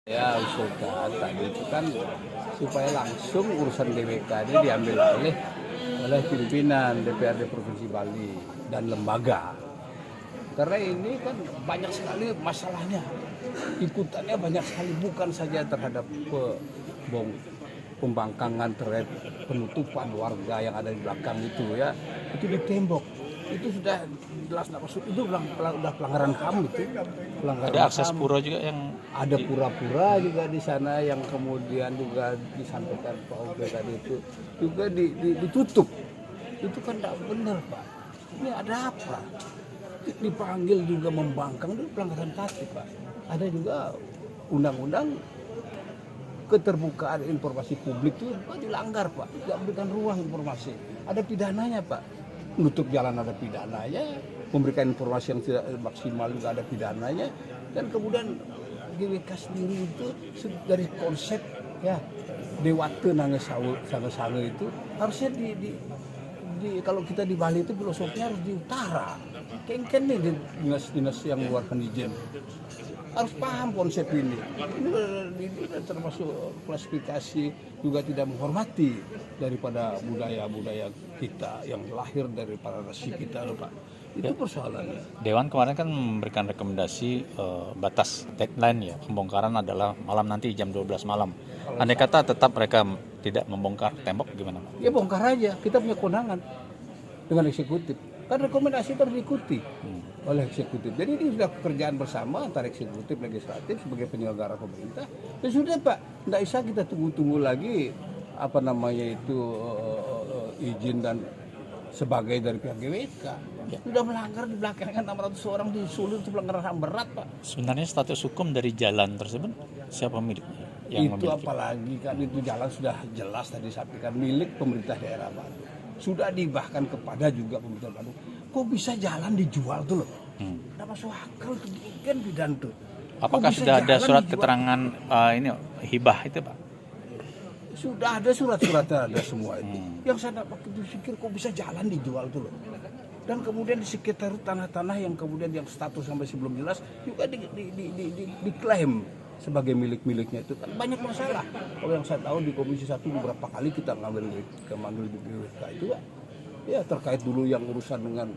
Ya usulkan tadi itu kan supaya langsung urusan GWK ini diambil oleh pimpinan DPRD Provinsi Bali dan lembaga. Karena ini kan banyak sekali masalahnya, ikutannya banyak sekali, bukan saja terhadap pembangkangan terhadap penutupan warga yang ada di belakang itu ya, itu di tembok. Itu sudah jelas nggak masuk, itu udah pelanggaran HAM itu. Pelanggaran Ada akses HAM. pura juga yang Ada pura-pura juga di sana yang kemudian juga disampaikan Pak Obe tadi itu juga ditutup. Itu kan tidak benar Pak. Ini ada apa? Dipanggil juga membangkang itu pelanggaran kaki Pak. Ada juga undang-undang keterbukaan informasi publik itu dilanggar Pak. Tidak berikan ruang informasi. Ada pidananya Pak. Menutup jalan ada pidananya, memberikan informasi yang tidak maksimal juga ada pidananya, dan kemudian GWK sendiri itu dari konsep ya dewata sange itu harusnya kalau kita di Bali itu filosofinya harus di utara. Kengken nih dinas-dinas yang mengeluarkan izin harus paham konsep ini. Ini termasuk klasifikasi juga tidak menghormati daripada budaya-budaya kita yang lahir dari para nasi kita loh Pak. Itu persoalannya. Dewan kemarin kan memberikan rekomendasi batas deadline ya, pembongkaran adalah malam nanti jam 12 malam. Andai kata tetap mereka tidak membongkar tembok gimana Pak? Ya bongkar aja, kita punya kewenangan dengan eksekutif. Kan rekomendasi itu harus diikuti oleh eksekutif. Jadi ini sudah pekerjaan bersama antara eksekutif legislatif sebagai penyelenggara pemerintah. Ya sudah Pak, tidak bisa kita tunggu-tunggu lagi izin dan sebagai dari pihak GWK. Sudah melanggar di belakangnya 600 orang disulut itu pelanggaran HAM berat Pak. Sebenarnya status hukum dari jalan tersebut siapa miliknya? Itu apalagi kan itu jalan sudah jelas tadi disampaikan milik pemerintah daerah Bandung. Sudah dibahkan kepada juga pemerintah Bandung. Kok bisa jalan dijual tuh loh? Tidak masuk akal tuh kan bidan tuh. Apakah sudah ada surat keterangan ini hibah itu Pak? Sudah ada surat-suratnya, ada semua itu. Yang saya dapat berpikir kok bisa jalan dijual tuh loh. Dan kemudian di sekitar tanah-tanah yang kemudian yang status sampai sebelum jelas juga diklaim sebagai milik-miliknya itu kan banyak masalah. Kalau yang saya tahu di Komisi 1 beberapa kali kita manggil di BWK itu Pak. Ya terkait dulu yang urusan dengan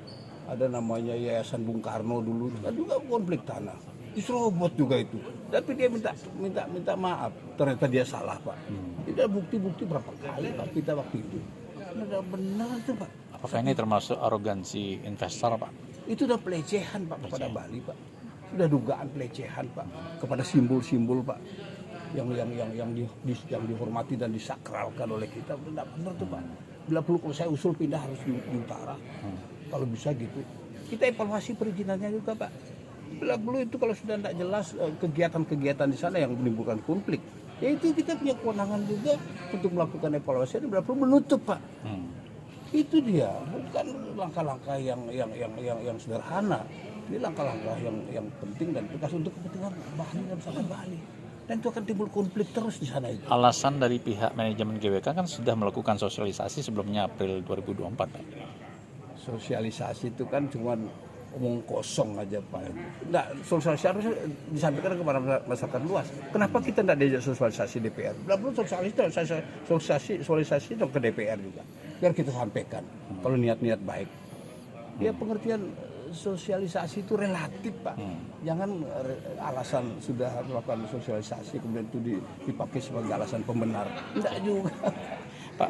ada namanya Yayasan Bung Karno dulu kan juga konflik tanah. Diserobot juga itu. Tapi dia minta maaf. Ternyata dia salah Pak. Tidak bukti-bukti berapa kali Pak kita waktu itu. Tidak benar itu Pak. Apakah ini termasuk arogansi investor Pak? Itu udah pelecehan Pak kepada Bali Pak. Sudah dugaan pelecehan Pak kepada simbol-simbol Pak yang dihormati dan disakralkan oleh kita. Tidak benar tuh Pak. Bila perlu kalau saya usul pindah harus di utara. Kalau bisa gitu. Kita evaluasi perizinannya juga Pak. Bila perlu itu kalau sudah tidak jelas kegiatan-kegiatan di sana yang menimbulkan konflik, ya itu kita punya kewenangan juga untuk melakukan evaluasi dan bila perlu menutup Pak. Itu dia, bukan langkah-langkah yang sederhana. Ini langkah-langkah yang penting dan tegas untuk kepentingan Bali dan masyarakat Bali. Dan itu akan timbul konflik terus di sana itu. Alasan dari pihak manajemen GWK kan sudah melakukan sosialisasi sebelumnya April 2024 Pak. Sosialisasi itu kan cuma omong kosong aja Pak. Nah, sosialisasi harus disampaikan kepada masyarakat luas. Kenapa kita tidak diajak sosialisasi DPR? Belum sosialisasi dong ke DPR juga. Biar kita sampaikan kalau niat-niat baik. Ya pengertian sosialisasi itu relatif Pak. Jangan alasan sudah melakukan sosialisasi kemudian itu dipakai sebagai alasan pembenar. Tidak juga. Pak.